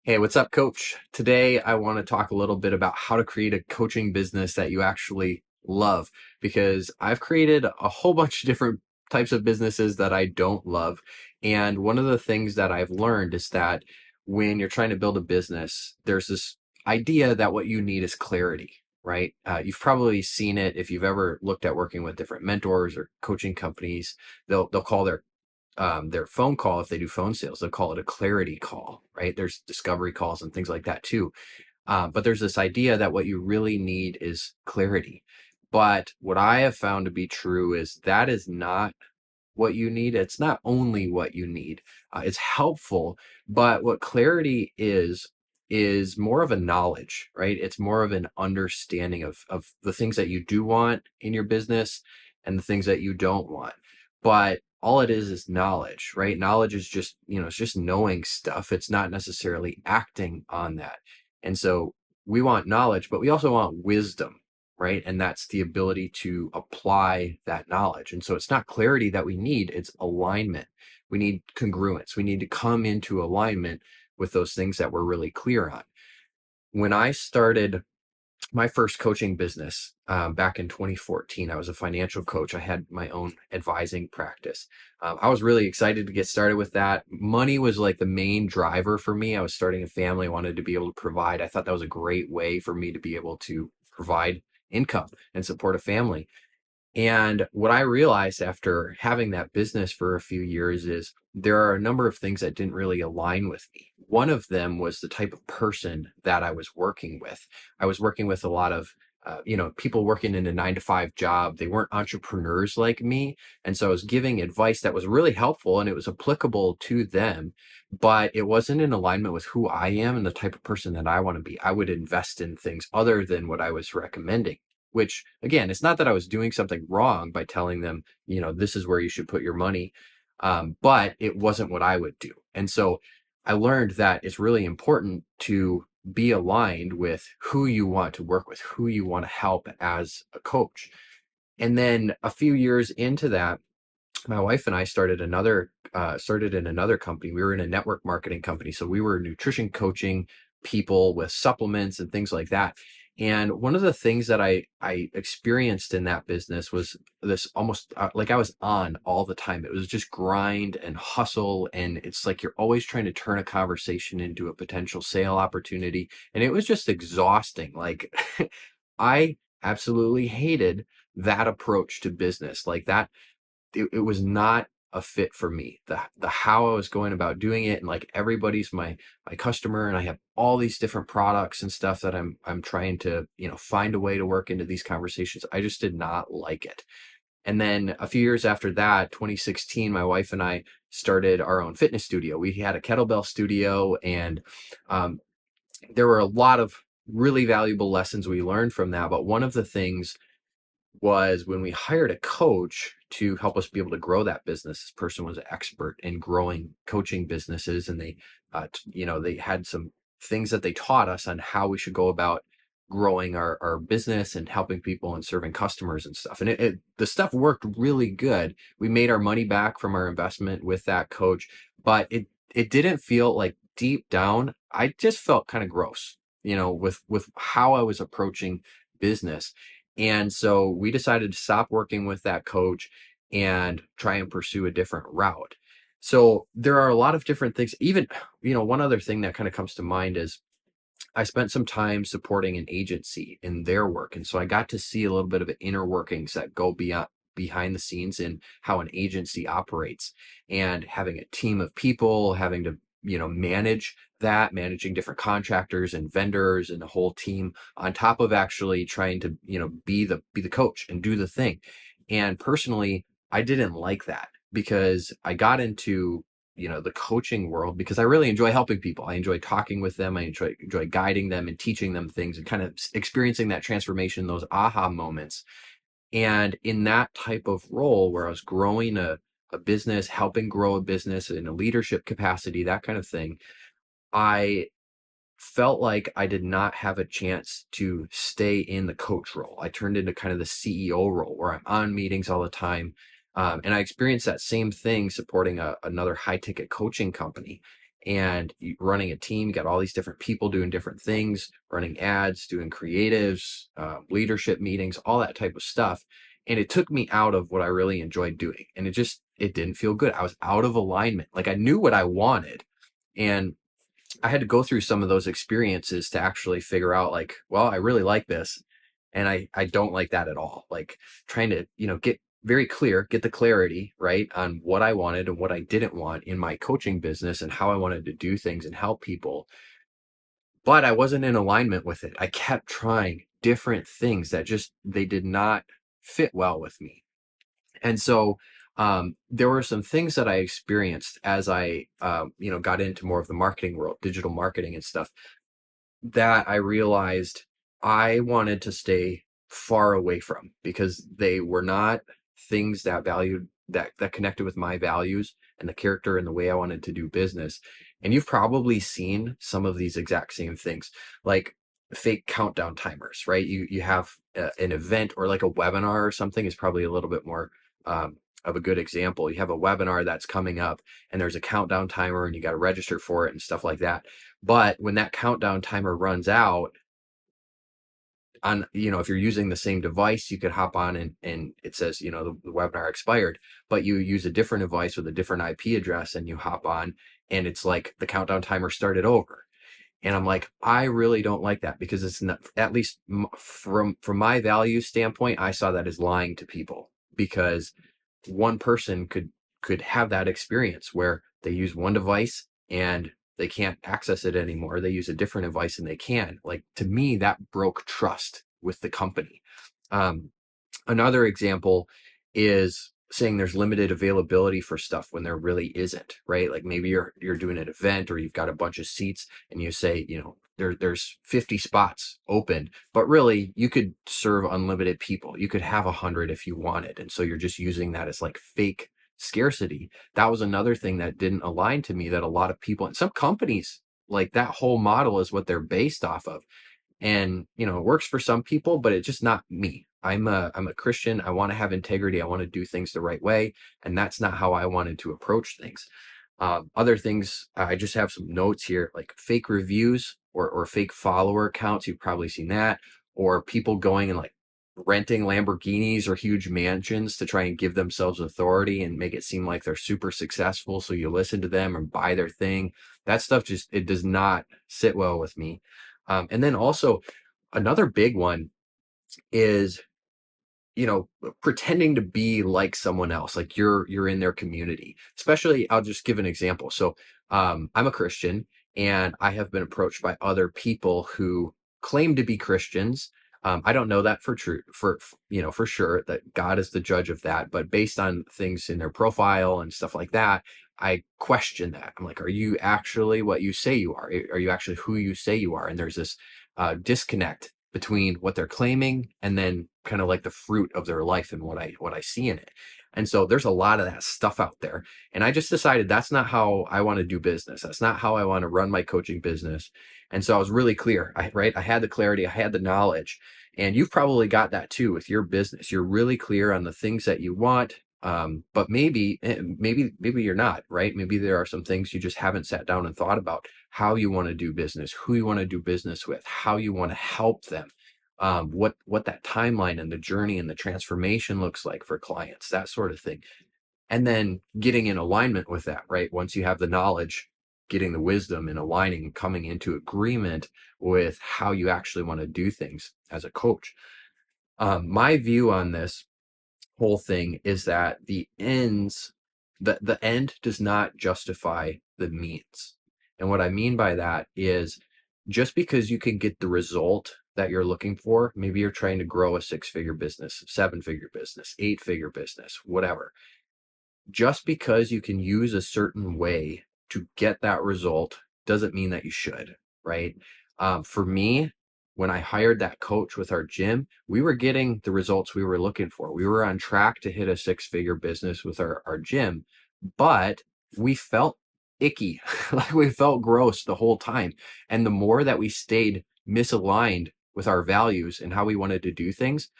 Hey, what's up, coach? Today, I want to talk a little bit about how to create a coaching business that you actually love because I've created a whole bunch of different types of businesses that I don't love. And one of the things that I've learned is that when you're trying to build a business, there's this idea that what you need is clarity, right? You've probably seen it if you've ever looked at working with different mentors or coaching companies. They'll call their phone call, if they do phone sales, they'll call it a clarity call, right? There's discovery calls and things like that too. But there's this idea that what you really need is clarity. But what I have found to be true is that is not what you need. It's not only what you need. It's helpful, but what clarity is more of a knowledge, right? It's more of an understanding of the things that you do want in your business and the things that you don't want. But all it is knowledge, right? Knowledge is just, it's just knowing stuff. It's not necessarily acting on that. And so we want knowledge, but we also want wisdom, right? And that's the ability to apply that knowledge. And so it's not clarity that we need, it's alignment. We need congruence. We need to come into alignment with those things that we're really clear on. When I started my first coaching business back in 2014, I was a financial coach. I had my own advising practice. I was really excited to get started with that. Money was like the main driver for me. I was starting a family, I wanted to be able to provide. I thought that was a great way for me to be able to provide income and support a family. And what I realized after having that business for a few years is there are a number of things that didn't really align with me. One of them was the type of person that I was working with. I was working with a lot of people working in a 9 to 5 job. They weren't entrepreneurs like me. And so I was giving advice that was really helpful and it was applicable to them, but it wasn't in alignment with who I am and the type of person that I want to be. I would invest in things other than what I was recommending, which again, it's not that I was doing something wrong by telling them, this is where you should put your money. But it wasn't what I would do. And so I learned that it's really important to be aligned with who you want to work with, who you want to help as a coach. And then a few years into that, my wife and I started in another company. We were in a network marketing company. So we were nutrition coaching people with supplements and things like that. And one of the things that I experienced in that business was this almost like I was on all the time. It was just grind and hustle. And it's like you're always trying to turn a conversation into a potential sale opportunity. And it was just exhausting. Like I absolutely hated that approach to business. Like that it was not a fit for me. The how I was going about doing it, and like everybody's my customer, and I have all these different products and stuff that I'm trying to find a way to work into these conversations. I just did not like it. And then a few years after that, 2016, my wife and I started our own fitness studio. We had a kettlebell studio, and um, there were a lot of really valuable lessons we learned from that. But one of the things was when we hired a coach to help us be able to grow that business. This person was an expert in growing coaching businesses, and they had some things that they taught us on how we should go about growing our business and helping people and serving customers and stuff. And the stuff worked really good. We made our money back from our investment with that coach, but it didn't feel like deep down, I just felt kind of gross, with how I was approaching business. And so we decided to stop working with that coach and try and pursue a different route. So there are a lot of different things. Even, one other thing that kind of comes to mind is I spent some time supporting an agency in their work. And so I got to see a little bit of the inner workings that go beyond behind the scenes in how an agency operates, and having a team of people, having to managing different contractors and vendors and the whole team on top of actually trying to be the coach and do the thing. And personally, I didn't like that because I got into the coaching world because I really enjoy helping people. I enjoy talking with them. I enjoy guiding them and teaching them things and kind of experiencing that transformation, those aha moments. And in that type of role where I was growing a business, helping grow a business in a leadership capacity, that kind of thing, I felt like I did not have a chance to stay in the coach role. I turned into kind of the CEO role where I'm on meetings all the time. And I experienced that same thing supporting another high ticket coaching company. and running a team, you got all these different people doing different things, running ads, doing creatives, leadership meetings, all that type of stuff. And it took me out of what I really enjoyed doing. And it didn't feel good. I was out of alignment. Like I knew what I wanted. And I had to go through some of those experiences to actually figure out like, well, I really like this. And I don't like that at all. Like trying to, get very clear, get the clarity, right, on what I wanted and what I didn't want in my coaching business and how I wanted to do things and help people. But I wasn't in alignment with it. I kept trying different things that they did not fit well with me. And so there were some things that I experienced as I, got into more of the marketing world, digital marketing and stuff, that I realized I wanted to stay far away from, because they were not things that valued that connected with my values and the character and the way I wanted to do business. And you've probably seen some of these exact same things, like fake countdown timers, right? You have an event or like a webinar or something is probably a little bit more of a good example. You have a webinar that's coming up and there's a countdown timer and you got to register for it and stuff like that. But when that countdown timer runs out, if you're using the same device, you could hop on and it says, the webinar expired, but you use a different device with a different IP address and you hop on and it's like the countdown timer started over. And I'm like, I really don't like that, because it's not, at least from my value standpoint, I saw that as lying to people, because one person could have that experience where they use one device and they can't access it anymore. They use a different device and they can. Like, to me, that broke trust with the company. Another example is saying there's limited availability for stuff when there really isn't, right? Like maybe you're doing an event or you've got a bunch of seats and you say, there's 50 spots open, but really you could serve unlimited people. You could have 100 if you wanted. And so you're just using that as like fake scarcity. That was another thing that didn't align to me, that a lot of people and some companies, like that whole model is what they're based off of. And it works for some people, but it's just not me. I'm a Christian. I want to have integrity. I want to do things the right way, and that's not how I wanted to approach things. Other things, I just have some notes here, like fake reviews or fake follower accounts. You've probably seen that, or people going and like renting Lamborghinis or huge mansions to try and give themselves authority and make it seem like they're super successful. So you listen to them and buy their thing. That stuff it does not sit well with me. And then also another big one is, pretending to be like someone else, like you're in their community. Especially, I'll just give an example. So I'm a Christian and I have been approached by other people who claim to be Christians. I don't know that for true, for sure, that God is the judge of that, but based on things in their profile and stuff like that, I question that. I'm like, are you actually what you say you are? Are you actually who you say you are? And there's this disconnect between what they're claiming and then kind of like the fruit of their life and what I see in it. And so there's a lot of that stuff out there. And I just decided that's not how I want to do business. That's not how I want to run my coaching business. And so I was really clear, right? I had the clarity, I had the knowledge, and you've probably got that too with your business. You're really clear on the things that you want. But maybe you're not, right? Maybe there are some things you just haven't sat down and thought about, how you want to do business, who you want to do business with, how you want to help them, what that timeline and the journey and the transformation looks like for clients, that sort of thing. And then getting in alignment with that, right? Once you have the knowledge, getting the wisdom and aligning and coming into agreement with how you actually want to do things as a coach. My view on this whole thing is that the end does not justify the means. And what I mean by that is, just because you can get the result that you're looking for, maybe you're trying to grow a 6-figure business, 7-figure business, 8-figure business, whatever. Just because you can use a certain way to get that result doesn't mean that you should, right? For me, when I hired that coach with our gym, we were getting the results we were looking for. We were on track to hit a 6-figure business with our gym, but we felt icky, like we felt gross the whole time. And the more that we stayed misaligned with our values and how we wanted to do things,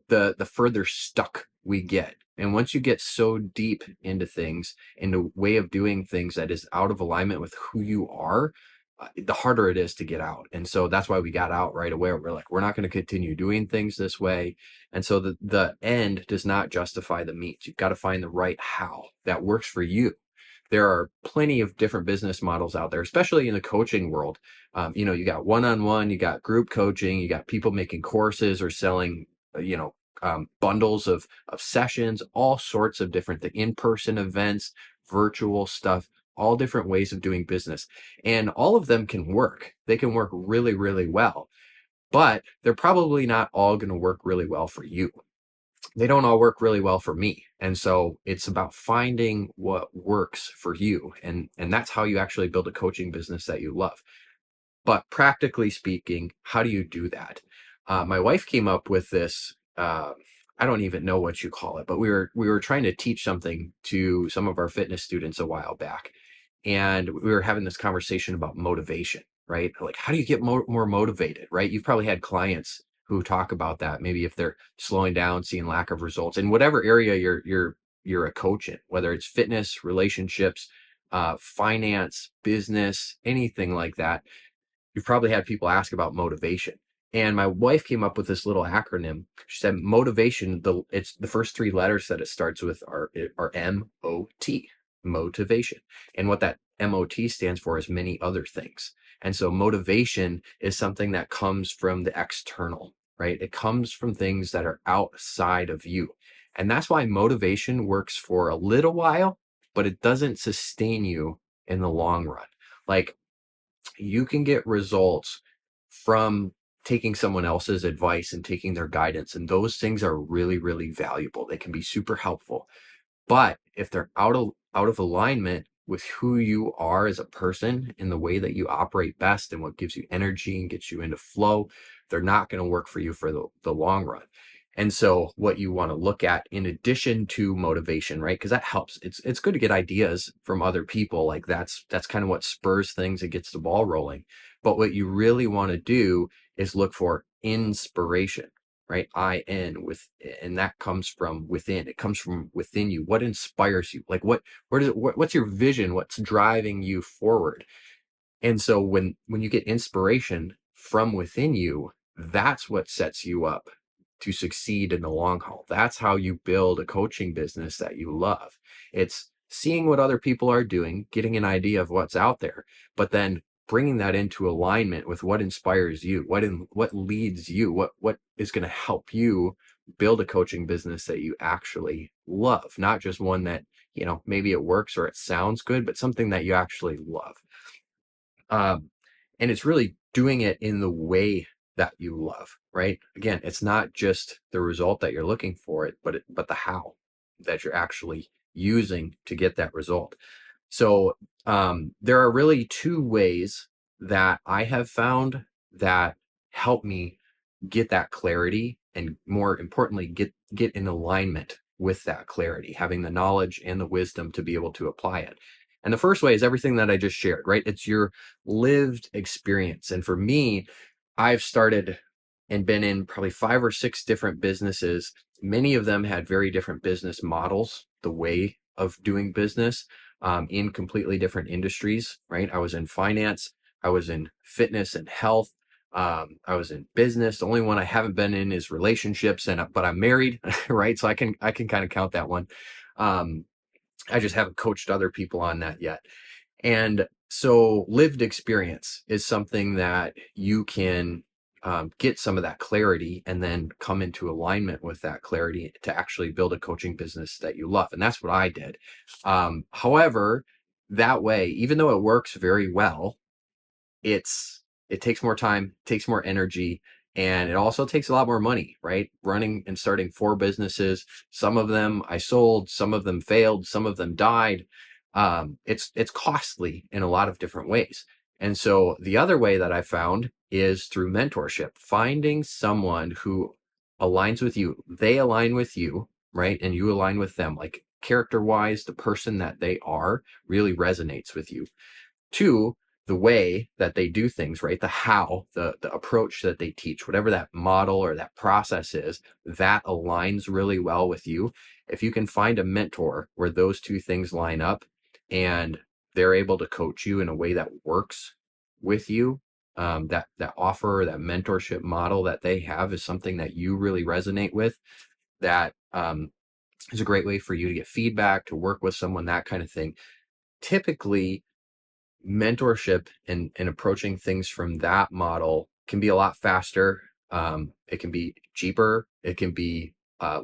the further stuck we get. And once you get so deep into things, in the way of doing things that is out of alignment with who you are, the harder it is to get out. And so that's why we got out right away. We're like, we're not going to continue doing things this way. And so the end does not justify the means. You've got to find the right how that works for you. There are plenty of different business models out there, especially in the coaching world. You got one-on-one, you got group coaching, you got people making courses or selling, bundles of sessions, all sorts of different in-person events, virtual stuff, all different ways of doing business. And all of them can work. They can work really, really well, but they're probably not all going to work really well for you. They don't all work really well for me. And so it's about finding what works for you. And that's how you actually build a coaching business that you love. But practically speaking, how do you do that? My wife came up with this. I don't even know what you call it, but we were trying to teach something to some of our fitness students a while back, and we were having this conversation about motivation, right? Like, how do you get more motivated, right? You've probably had clients who talk about that. Maybe if they're slowing down, seeing lack of results in whatever area you're a coach in, whether it's fitness, relationships, finance, business, anything like that. You've probably had people ask about motivation. And my wife came up with this little acronym. She said motivation, it's the first three letters that it starts with are MOT, motivation. And what that MOT stands for is many other things. And so motivation is something that comes from the external, right? It comes from things that are outside of you. And that's why motivation works for a little while, but it doesn't sustain you in the long run. Like, you can get results from taking someone else's advice and taking their guidance, and those things are really, really valuable. They can be super helpful. But if they're out of alignment with who you are as a person and the way that you operate best and what gives you energy and gets you into flow, they're not going to work for you for the long run. And so what you want to look at in addition to motivation, right? Because that helps. It's good to get ideas from other people. Like that's kind of what spurs things and gets the ball rolling. But what you really want to do is look for inspiration, right? And that comes from within. It comes from within you. What inspires you? Like what's your vision? What's driving you forward? And so when you get inspiration from within you, that's what sets you up to succeed in the long haul. That's how you build a coaching business that you love. It's seeing what other people are doing, getting an idea of what's out there, but then bringing that into alignment with what inspires you, what leads you, what is going to help you build a coaching business that you actually love, not just one that, maybe it works or it sounds good, but something that you actually love. And it's really doing it in the way that you love, right? Again, it's not just the result that you're looking for it, but the how that you're actually using to get that result. So there are really two ways that I have found that help me get that clarity, and more importantly, get in alignment with that clarity, having the knowledge and the wisdom to be able to apply it. And the first way is everything that I just shared, right? It's your lived experience. And for me, I've started and been in probably 5 or 6 different businesses. Many of them had very different business models, the way of doing business, in completely different industries, right? I was in finance, I was in fitness and health, I was in business. The only one I haven't been in is relationships, but I'm married, right? So I can kind of count that one. I just haven't coached other people on that yet. And so lived experience is something that you can get some of that clarity and then come into alignment with that clarity to actually build a coaching business that you love. And that's what I did. However, that way, even though it works very well, it takes more time, takes more energy, and it also takes a lot more money, right? Running and starting 4 businesses. Some of them I sold, some of them failed, some of them died. It's costly in a lot of different ways. And so the other way that I found is through mentorship, finding someone who aligns with you. They align with you, right? And you align with them. Like character wise, the person that they are really resonates with you. 2, the way that they do things, right? The how, the approach that they teach, whatever that model or that process is, that aligns really well with you. If you can find a mentor where those two things line up and they're able to coach you in a way that works with you, that offer, that mentorship model that they have is something that you really resonate with, that is a great way for you to get feedback, to work with someone, that kind of thing. Typically, mentorship and approaching things from that model can be a lot faster. It can be cheaper. It can be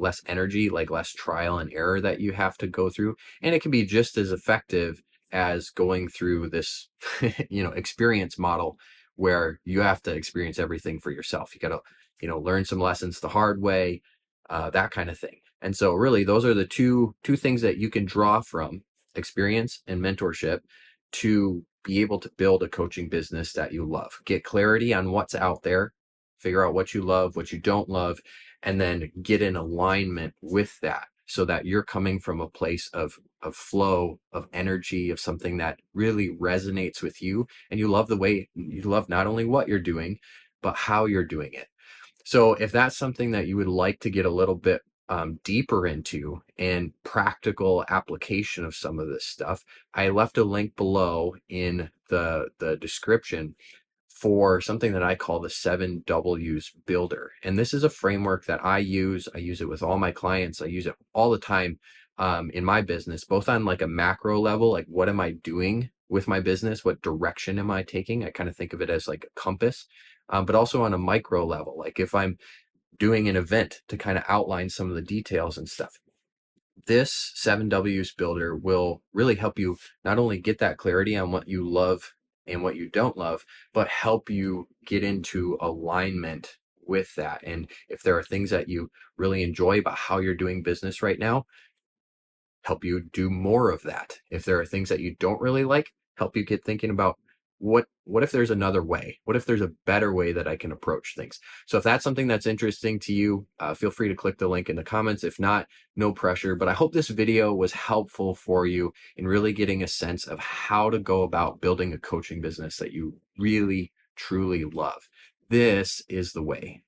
less energy, like less trial and error that you have to go through. And it can be just as effective as going through this, experience model where you have to experience everything for yourself. You got to, learn some lessons the hard way, that kind of thing. And so really those are the two things that you can draw from: experience and mentorship, to be able to build a coaching business that you love. Get clarity on what's out there, figure out what you love, what you don't love, and then get in alignment with that so that you're coming from a place of flow, of energy, of something that really resonates with you. And you love the way you love not only what you're doing, but how you're doing it. So if that's something that you would like to get a little bit deeper into and practical application of some of this stuff, I left a link below in the description for something that I call the 7Ws Builder. And this is a framework that I use. I use it with all my clients. I use it all the time in my business, both on like a macro level, like what am I doing with my business? What direction am I taking? I kind of think of it as like a compass, but also on a micro level, like if I'm doing an event, to kind of outline some of the details and stuff. This 7Ws Builder will really help you not only get that clarity on what you love and what you don't love, but help you get into alignment with that. And if there are things that you really enjoy about how you're doing business right now, help you do more of that. If there are things that you don't really like, help you get thinking about what if there's another way? What if there's a better way that I can approach things? So if that's something that's interesting to you, feel free to click the link in the comments. If not, no pressure. But I hope this video was helpful for you in really getting a sense of how to go about building a coaching business that you really, truly love. This is the way.